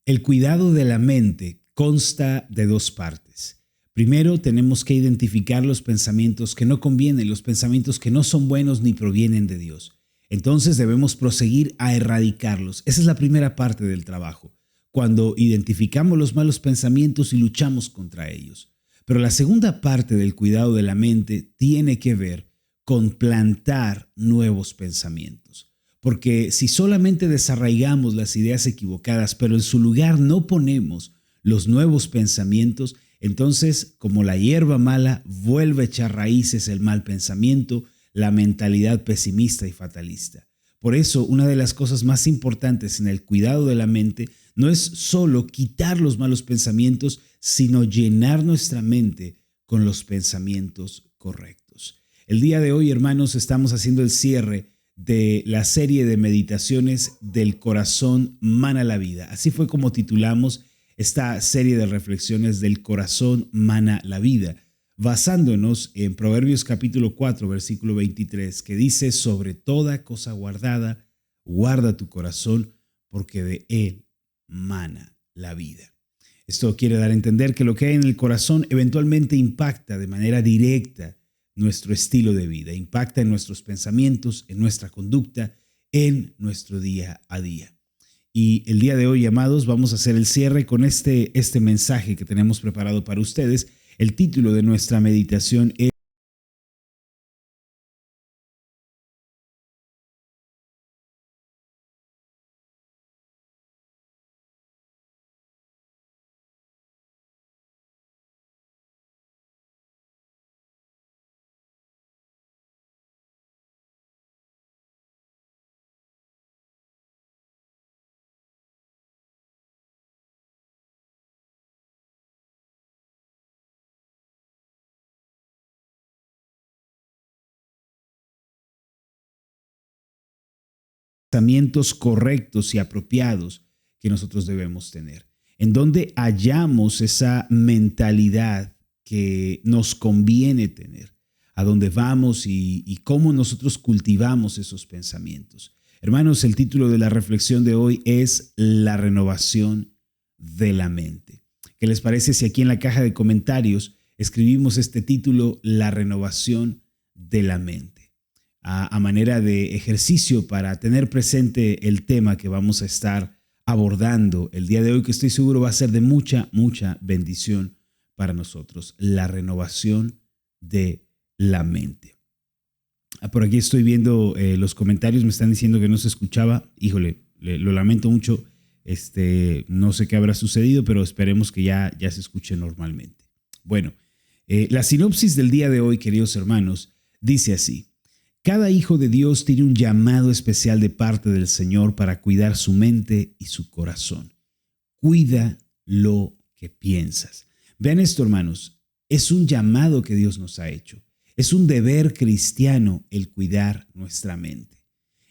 El cuidado de la mente consta de dos partes. Primero, tenemos que identificar los pensamientos que no convienen, los pensamientos que no son buenos ni provienen de Dios. Entonces debemos proseguir a erradicarlos. Esa es la primera parte del trabajo, cuando identificamos los malos pensamientos y luchamos contra ellos. Pero la segunda parte del cuidado de la mente tiene que ver con plantar nuevos pensamientos. Porque si solamente desarraigamos las ideas equivocadas, pero en su lugar no ponemos los nuevos pensamientos, entonces, como la hierba mala, vuelve a echar raíces el mal pensamiento, la mentalidad pesimista y fatalista. Por eso, una de las cosas más importantes en el cuidado de la mente no es solo quitar los malos pensamientos, sino llenar nuestra mente con los pensamientos correctos. El día de hoy, hermanos, estamos haciendo el cierre de la serie de meditaciones del corazón mana la vida. Así fue como titulamos esta serie de reflexiones del corazón mana la vida, basándonos en Proverbios capítulo 4, versículo 23, que dice: sobre toda cosa guardada, guarda tu corazón, porque de él mana la vida. Esto quiere dar a entender que lo que hay en el corazón eventualmente impacta de manera directa nuestro estilo de vida, impacta en nuestros pensamientos, en nuestra conducta, en nuestro día a día. Y el día de hoy, amados, vamos a hacer el cierre con este mensaje que tenemos preparado para ustedes. El título de nuestra meditación es pensamientos correctos y apropiados que nosotros debemos tener. En donde hallamos esa mentalidad que nos conviene tener, a dónde vamos y cómo nosotros cultivamos esos pensamientos. Hermanos, el título de la reflexión de hoy es la renovación de la mente. ¿Qué les parece si aquí en la caja de comentarios escribimos este título, la renovación de la mente? A manera de ejercicio para tener presente el tema que vamos a estar abordando el día de hoy, que estoy seguro va a ser de mucha bendición para nosotros, la renovación de la mente. Por aquí estoy viendo los comentarios, me están diciendo que no se escuchaba. Híjole, lo lamento mucho, no sé qué habrá sucedido, pero esperemos que ya se escuche normalmente. Bueno, la sinopsis del día de hoy, queridos hermanos, dice así: cada hijo de Dios tiene un llamado especial de parte del Señor para cuidar su mente y su corazón. Cuida lo que piensas. Vean esto, hermanos, es un llamado que Dios nos ha hecho. Es un deber cristiano el cuidar nuestra mente.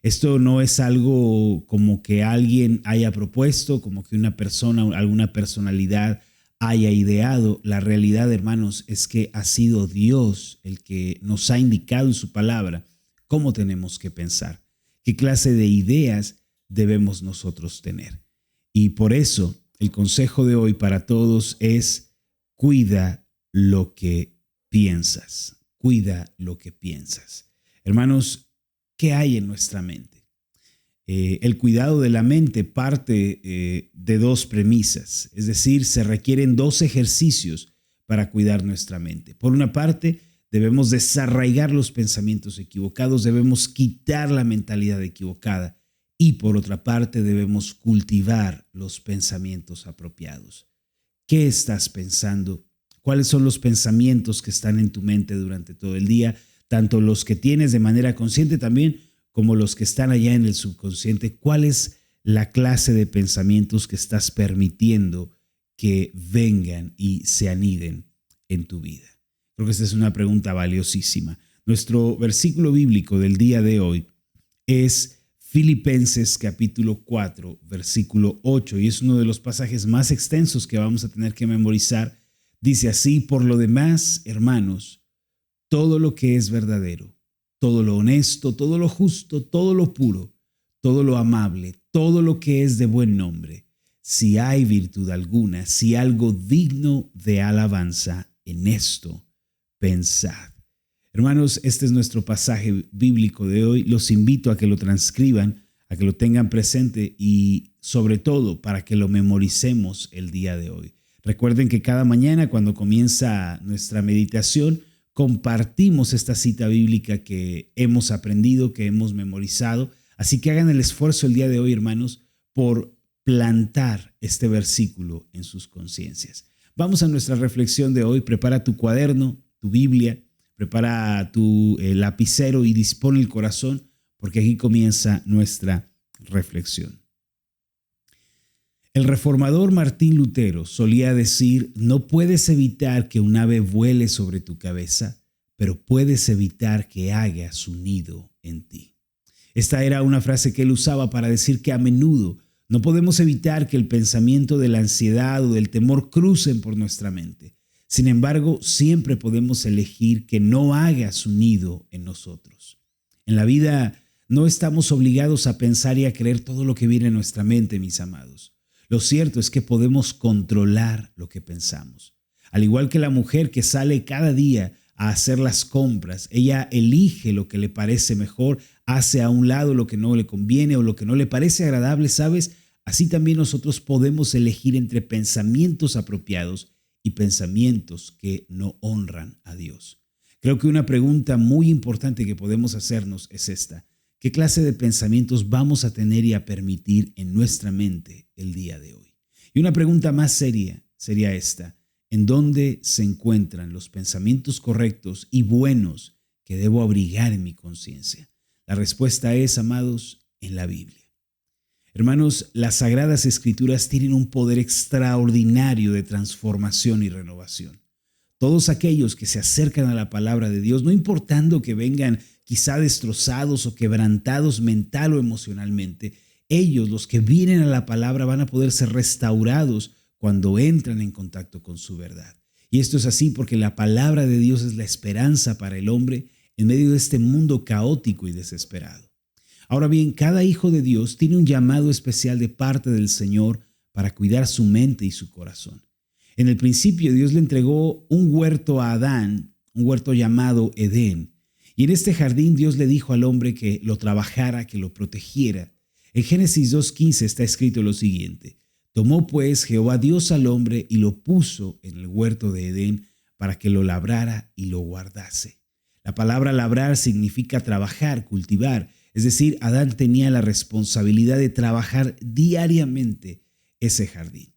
Esto no es algo como que alguien haya propuesto, como que una persona, alguna personalidad haya ideado. La realidad, hermanos, es que ha sido Dios el que nos ha indicado en su palabra cómo tenemos que pensar, qué clase de ideas debemos nosotros tener. Y por eso el consejo de hoy para todos es: cuida lo que piensas, cuida lo que piensas. Hermanos, ¿qué hay en nuestra mente? El cuidado de la mente parte de dos premisas, es decir, se requieren dos ejercicios para cuidar nuestra mente. Por una parte, debemos desarraigar los pensamientos equivocados, debemos quitar la mentalidad equivocada y por otra parte debemos cultivar los pensamientos apropiados. ¿Qué estás pensando? ¿Cuáles son los pensamientos que están en tu mente durante todo el día? Tanto los que tienes de manera consciente también como los que están allá en el subconsciente. ¿Cuál es la clase de pensamientos que estás permitiendo que vengan y se aniden en tu vida? Creo que esta es una pregunta valiosísima. Nuestro versículo bíblico del día de hoy es Filipenses capítulo 4, versículo 8, y es uno de los pasajes más extensos que vamos a tener que memorizar. Dice así: por lo demás, hermanos, todo lo que es verdadero, todo lo honesto, todo lo justo, todo lo puro, todo lo amable, todo lo que es de buen nombre, si hay virtud alguna, si algo digno de alabanza, en esto pensad. Hermanos, este es nuestro pasaje bíblico de hoy. Los invito a que lo transcriban, a que lo tengan presente y sobre todo para que lo memoricemos el día de hoy. Recuerden que cada mañana cuando comienza nuestra meditación, compartimos esta cita bíblica que hemos aprendido, que hemos memorizado. Así que hagan el esfuerzo el día de hoy, hermanos, por plantar este versículo en sus conciencias. Vamos a nuestra reflexión de hoy. Prepara tu cuaderno, tu Biblia, prepara tu lapicero y dispone el corazón, porque aquí comienza nuestra reflexión. El reformador Martín Lutero solía decir: no puedes evitar que un ave vuele sobre tu cabeza, pero puedes evitar que haga su nido en ti. Esta era una frase que él usaba para decir que a menudo no podemos evitar que el pensamiento de la ansiedad o del temor crucen por nuestra mente. Sin embargo, siempre podemos elegir que no haga su nido en nosotros. En la vida no estamos obligados a pensar y a creer todo lo que viene en nuestra mente, mis amados. Lo cierto es que podemos controlar lo que pensamos. Al igual que la mujer que sale cada día a hacer las compras, ella elige lo que le parece mejor, hace a un lado lo que no le conviene o lo que no le parece agradable, ¿sabes? Así también nosotros podemos elegir entre pensamientos apropiados y pensamientos que no honran a Dios. Creo que una pregunta muy importante que podemos hacernos es esta: ¿qué clase de pensamientos vamos a tener y a permitir en nuestra mente el día de hoy? Y una pregunta más seria sería esta: ¿en dónde se encuentran los pensamientos correctos y buenos que debo abrigar en mi conciencia? La respuesta es, amados, en la Biblia. Hermanos, las Sagradas Escrituras tienen un poder extraordinario de transformación y renovación. Todos aquellos que se acercan a la palabra de Dios, no importando que vengan quizá destrozados o quebrantados mental o emocionalmente, ellos, los que vienen a la palabra, van a poder ser restaurados cuando entran en contacto con su verdad. Y esto es así porque la palabra de Dios es la esperanza para el hombre en medio de este mundo caótico y desesperado. Ahora bien, cada hijo de Dios tiene un llamado especial de parte del Señor para cuidar su mente y su corazón. En el principio, Dios le entregó un huerto a Adán, un huerto llamado Edén. Y en este jardín Dios le dijo al hombre que lo trabajara, que lo protegiera. En Génesis 2:15 está escrito lo siguiente: tomó pues Jehová Dios al hombre y lo puso en el huerto de Edén para que lo labrara y lo guardase. La palabra labrar significa trabajar, cultivar. Es decir, Adán tenía la responsabilidad de trabajar diariamente ese jardín.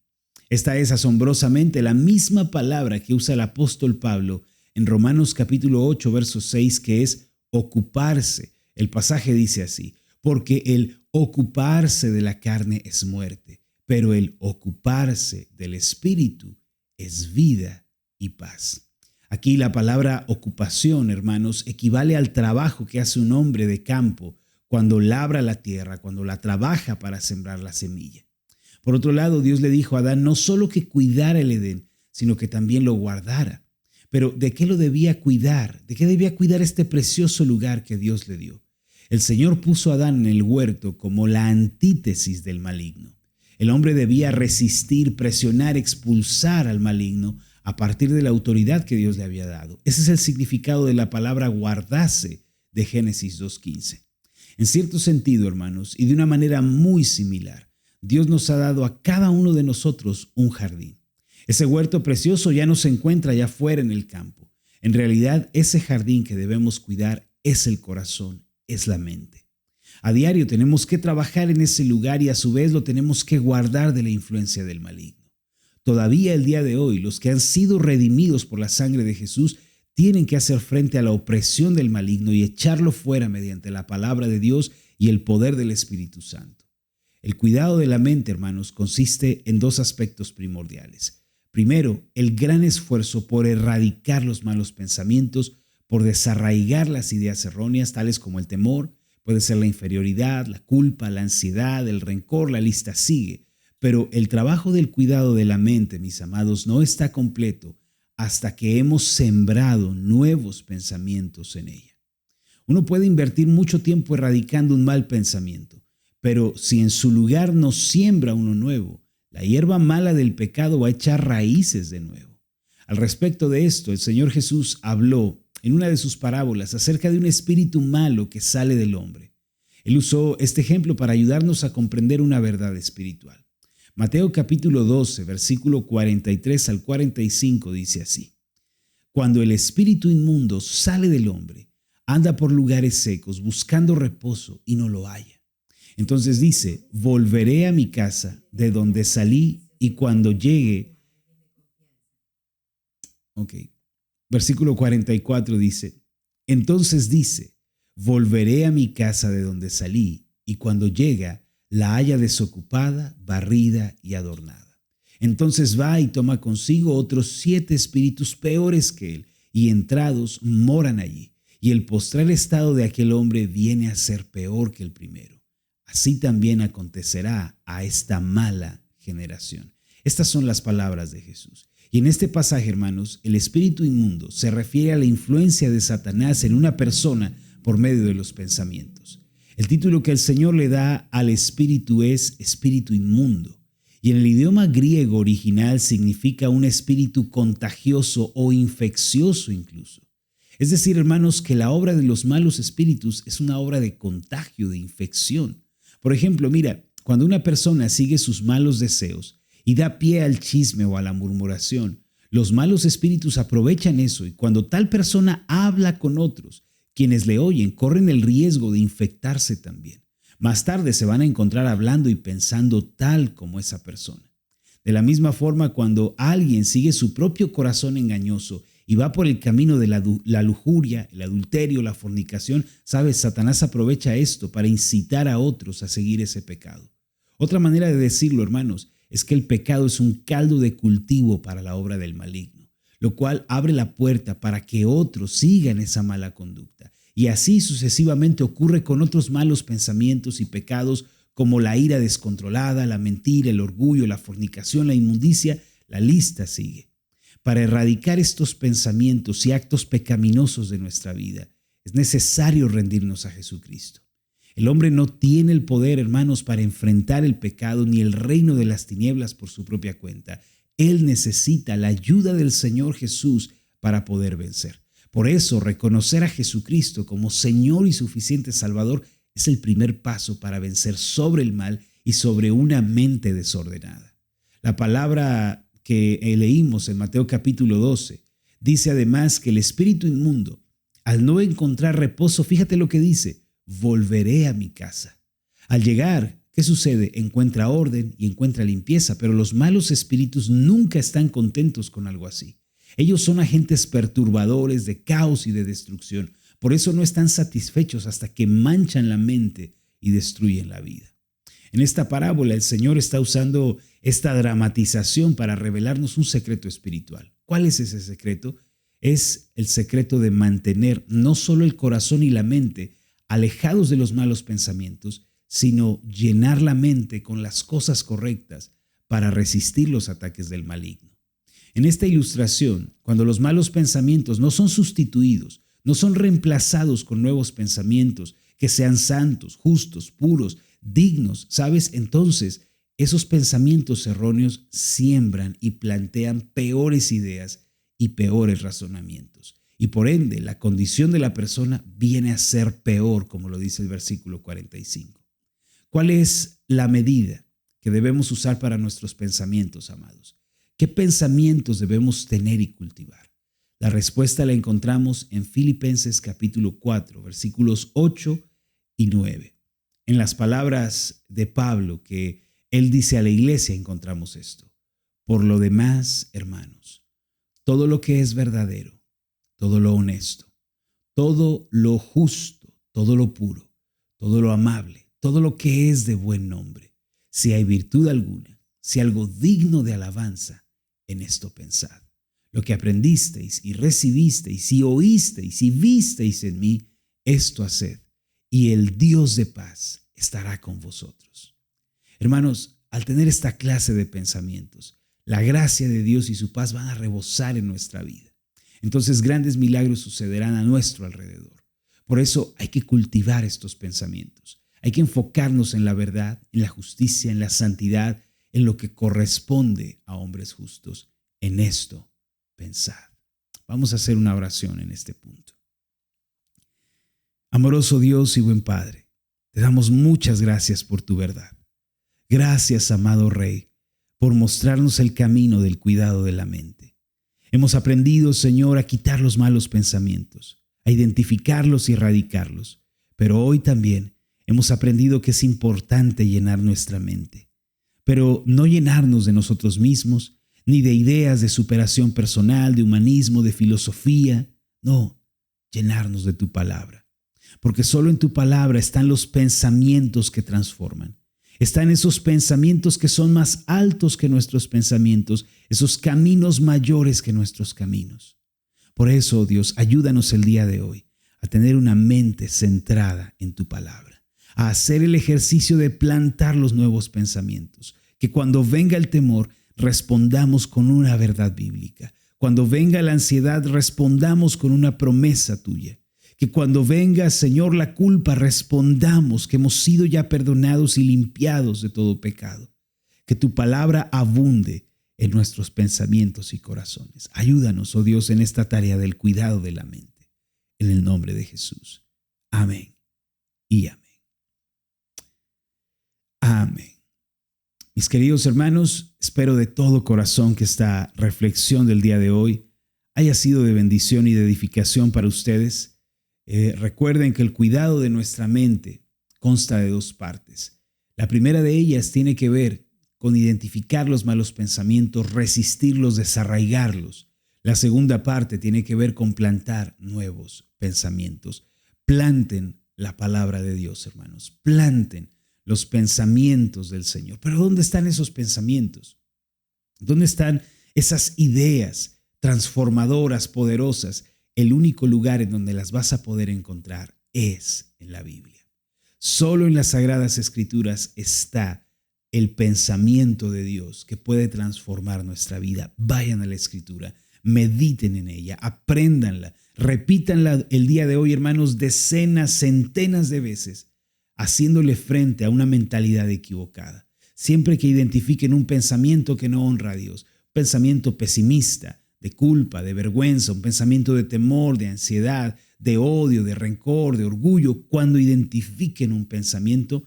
Esta es asombrosamente la misma palabra que usa el apóstol Pablo en Romanos capítulo 8, verso 6, que es ocuparse. El pasaje dice así: porque el ocuparse de la carne es muerte, pero el ocuparse del espíritu es vida y paz. Aquí la palabra ocupación, hermanos, equivale al trabajo que hace un hombre de campo cuando labra la tierra, cuando la trabaja para sembrar la semilla. Por otro lado, Dios le dijo a Adán no solo que cuidara el Edén, sino que también lo guardara. Pero ¿de qué lo debía cuidar? ¿De qué debía cuidar este precioso lugar que Dios le dio? El Señor puso a Adán en el huerto como la antítesis del maligno. El hombre debía resistir, presionar, expulsar al maligno a partir de la autoridad que Dios le había dado. Ese es el significado de la palabra guardase de Génesis 2:15. En cierto sentido, hermanos, y de una manera muy similar, Dios nos ha dado a cada uno de nosotros un jardín. Ese huerto precioso ya no se encuentra allá afuera en el campo. En realidad, ese jardín que debemos cuidar es el corazón, es la mente. A diario tenemos que trabajar en ese lugar y a su vez lo tenemos que guardar de la influencia del maligno. Todavía el día de hoy, los que han sido redimidos por la sangre de Jesús tienen que hacer frente a la opresión del maligno y echarlo fuera mediante la palabra de Dios y el poder del Espíritu Santo. El cuidado de la mente, hermanos, consiste en dos aspectos primordiales. Primero, el gran esfuerzo por erradicar los malos pensamientos, por desarraigar las ideas erróneas, tales como el temor, puede ser la inferioridad, la culpa, la ansiedad, el rencor, la lista sigue. Pero el trabajo del cuidado de la mente, mis amados, no está completo hasta que hemos sembrado nuevos pensamientos en ella. Uno puede invertir mucho tiempo erradicando un mal pensamiento, pero si en su lugar no siembra uno nuevo, La hierba mala del pecado va a echar raíces de nuevo. Al respecto de esto, el Señor Jesús habló en una de sus parábolas acerca de un espíritu malo que sale del hombre. Él usó este ejemplo para ayudarnos a comprender una verdad espiritual. Mateo capítulo 12, versículo 43 al 45 dice así: Cuando el espíritu inmundo sale del hombre, anda por lugares secos buscando reposo y no lo halla. Entonces dice: volveré a mi casa de donde salí y cuando llegue. Versículo 44 dice: entonces dice, volveré a mi casa de donde salí y cuando llega la halla desocupada, barrida y adornada. Entonces va y toma consigo otros 7 espíritus peores que él y entrados moran allí. Y el postrer estado de aquel hombre viene a ser peor que el primero. Así también acontecerá a esta mala generación. Estas son las palabras de Jesús. Y en este pasaje, hermanos, el espíritu inmundo se refiere a la influencia de Satanás en una persona por medio de los pensamientos. El título que el Señor le da al espíritu es espíritu inmundo. Y en el idioma griego original significa un espíritu contagioso o infeccioso incluso. Es decir, hermanos, que la obra de los malos espíritus es una obra de contagio, de infección. Por ejemplo, mira, cuando una persona sigue sus malos deseos y da pie al chisme o a la murmuración, los malos espíritus aprovechan eso y cuando tal persona habla con otros, quienes le oyen corren el riesgo de infectarse también. Más tarde se van a encontrar hablando y pensando tal como esa persona. De la misma forma, cuando alguien sigue su propio corazón engañoso y va por el camino de la lujuria, el adulterio, la fornicación, ¿sabes? Satanás aprovecha esto para incitar a otros a seguir ese pecado. Otra manera de decirlo, hermanos, es que el pecado es un caldo de cultivo para la obra del maligno, lo cual abre la puerta para que otros sigan esa mala conducta. Y así sucesivamente ocurre con otros malos pensamientos y pecados como la ira descontrolada, la mentira, el orgullo, la fornicación, la inmundicia, la lista sigue. Para erradicar estos pensamientos y actos pecaminosos de nuestra vida, es necesario rendirnos a Jesucristo. El hombre no tiene el poder, hermanos, para enfrentar el pecado ni el reino de las tinieblas por su propia cuenta. Él necesita la ayuda del Señor Jesús para poder vencer. Por eso, reconocer a Jesucristo como Señor y suficiente Salvador es el primer paso para vencer sobre el mal y sobre una mente desordenada. La palabra que leímos en Mateo capítulo 12 dice además que el espíritu inmundo, al no encontrar reposo, fíjate lo que dice: volveré a mi casa. Al llegar, ¿qué sucede? Encuentra orden y encuentra limpieza, pero los malos espíritus nunca están contentos con algo así. Ellos son agentes perturbadores de caos y de destrucción. Por eso no están satisfechos hasta que manchan la mente y destruyen la vida. En esta parábola el Señor está usando esta dramatización para revelarnos un secreto espiritual. ¿Cuál es ese secreto? Es el secreto de mantener no solo el corazón y la mente alejados de los malos pensamientos, sino llenar la mente con las cosas correctas para resistir los ataques del maligno. En esta ilustración, cuando los malos pensamientos no son sustituidos, no son reemplazados con nuevos pensamientos que sean santos, justos, puros, dignos, ¿sabes? Entonces, esos pensamientos erróneos siembran y plantean peores ideas y peores razonamientos. Y por ende, la condición de la persona viene a ser peor, como lo dice el versículo 45. ¿Cuál es la medida que debemos usar para nuestros pensamientos, amados? ¿Qué pensamientos debemos tener y cultivar? La respuesta la encontramos en Filipenses capítulo 4, versículos 8 y 9. En las palabras de Pablo que él dice a la iglesia encontramos esto: por lo demás, hermanos, todo lo que es verdadero, todo lo honesto, todo lo justo, todo lo puro, todo lo amable, todo lo que es de buen nombre, si hay virtud alguna, si algo digno de alabanza, en esto pensad. Lo que aprendisteis y recibisteis y oísteis y visteis en mí, esto haced, y el Dios de paz estará con vosotros. Hermanos, al tener esta clase de pensamientos, la gracia de Dios y su paz van a rebosar en nuestra vida. Entonces grandes milagros sucederán a nuestro alrededor. Por eso hay que cultivar estos pensamientos. Hay que enfocarnos en la verdad, en la justicia, en la santidad, en lo que corresponde a hombres justos. En esto pensad. Vamos a hacer una oración en este punto. Amoroso Dios y buen Padre, te damos muchas gracias por tu verdad. Gracias, amado Rey, por mostrarnos el camino del cuidado de la mente. Hemos aprendido, Señor, a quitar los malos pensamientos, a identificarlos y erradicarlos. Pero hoy también hemos aprendido que es importante llenar nuestra mente. Pero no llenarnos de nosotros mismos, ni de ideas de superación personal, de humanismo, de filosofía. No, llenarnos de tu palabra. Porque solo en tu palabra están los pensamientos que transforman. Están esos pensamientos que son más altos que nuestros pensamientos, esos caminos mayores que nuestros caminos. Por eso, oh Dios, ayúdanos el día de hoy a tener una mente centrada en tu palabra, a hacer el ejercicio de plantar los nuevos pensamientos, que cuando venga el temor respondamos con una verdad bíblica, cuando venga la ansiedad respondamos con una promesa tuya, que cuando venga, Señor, la culpa respondamos que hemos sido ya perdonados y limpiados de todo pecado, que tu palabra abunde en nuestros pensamientos y corazones. Ayúdanos, oh Dios, en esta tarea del cuidado de la mente. En el nombre de Jesús. Amén y amén. Amén. Mis queridos hermanos, espero de todo corazón que esta reflexión del día de hoy haya sido de bendición y de edificación para ustedes. Recuerden que el cuidado de nuestra mente consta de dos partes. La primera de ellas tiene que ver con identificar los malos pensamientos, resistirlos, desarraigarlos. La segunda parte tiene que ver con plantar nuevos pensamientos. Planten la palabra de Dios, hermanos. Planten los pensamientos del Señor. Pero ¿dónde están esos pensamientos? ¿Dónde están esas ideas transformadoras, poderosas? El único lugar en donde las vas a poder encontrar es en la Biblia. Solo en las Sagradas Escrituras está el pensamiento de Dios que puede transformar nuestra vida. Vayan a la Escritura, mediten en ella, apréndanla, repítanla el día de hoy, hermanos, decenas, centenas de veces, haciéndole frente a una mentalidad equivocada. Siempre que identifiquen un pensamiento que no honra a Dios, un pensamiento pesimista, de culpa, de vergüenza, un pensamiento de temor, de ansiedad, de odio, de rencor, de orgullo, cuando identifiquen un pensamiento,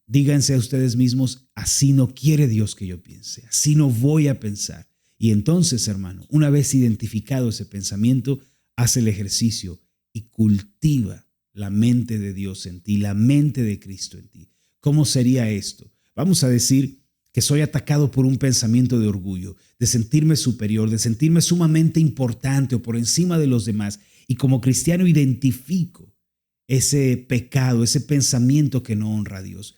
díganse a ustedes mismos, así no quiere Dios que yo piense, así no voy a pensar. Y entonces, hermano, una vez identificado ese pensamiento, haz el ejercicio y cultiva la mente de Dios en ti, la mente de Cristo en ti. ¿Cómo sería esto? Vamos a decir que soy atacado por un pensamiento de orgullo, de sentirme superior, de sentirme sumamente importante o por encima de los demás. Y como cristiano identifico ese pecado, ese pensamiento que no honra a Dios.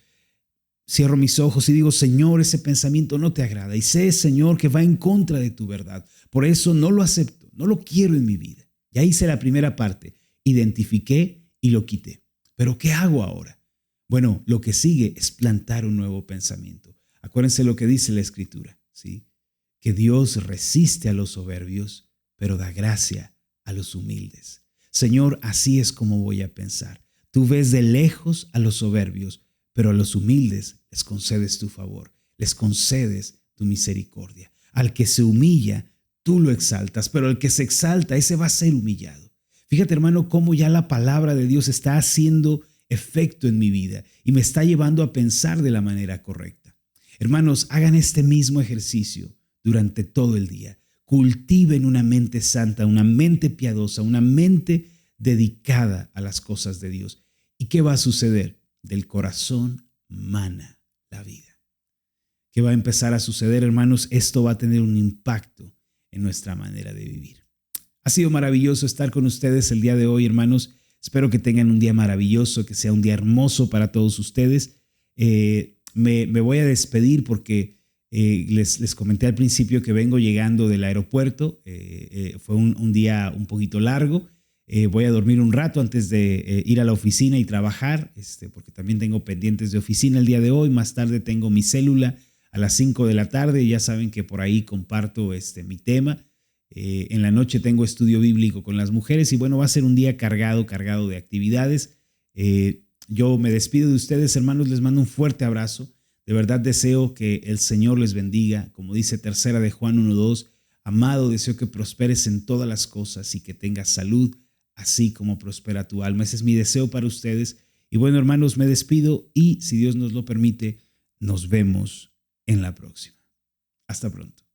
Cierro mis ojos y digo, Señor, ese pensamiento no te agrada. Y sé, Señor, que va en contra de tu verdad. Por eso no lo acepto, no lo quiero en mi vida. Ya hice la primera parte, identifiqué y lo quité. Pero ¿qué hago ahora? Bueno, lo que sigue es plantar un nuevo pensamiento. Acuérdense lo que dice la Escritura, ¿sí? Que Dios resiste a los soberbios, pero da gracia a los humildes. Señor, así es como voy a pensar. Tú ves de lejos a los soberbios, pero a los humildes les concedes tu favor, les concedes tu misericordia. Al que se humilla, tú lo exaltas, pero al que se exalta, ese va a ser humillado. Fíjate, hermano, cómo ya la palabra de Dios está haciendo efecto en mi vida y me está llevando a pensar de la manera correcta. Hermanos, hagan este mismo ejercicio durante todo el día. Cultiven una mente santa, una mente piadosa, una mente dedicada a las cosas de Dios. ¿Y qué va a suceder? Del corazón mana la vida. ¿Qué va a empezar a suceder, hermanos? Esto va a tener un impacto en nuestra manera de vivir. Ha sido maravilloso estar con ustedes el día de hoy, hermanos. Espero que tengan un día maravilloso, que sea un día hermoso para todos ustedes. Me voy a despedir porque les comenté al principio que vengo llegando del aeropuerto. Fue un día un poquito largo. Voy a dormir un rato antes de ir a la oficina y trabajar, porque también tengo pendientes de oficina el día de hoy. Más tarde tengo mi célula a las 5 de la tarde. Ya saben que por ahí comparto mi tema. En la noche tengo estudio bíblico con las mujeres y bueno, va a ser un día cargado de actividades. Yo me despido de ustedes, hermanos. Les mando un fuerte abrazo. De verdad deseo que el Señor les bendiga. Como dice tercera de Juan 1:2, amado, deseo que prosperes en todas las cosas y que tengas salud, así como prospera tu alma. Ese es mi deseo para ustedes. Y bueno, hermanos, me despido y si Dios nos lo permite, nos vemos en la próxima. Hasta pronto.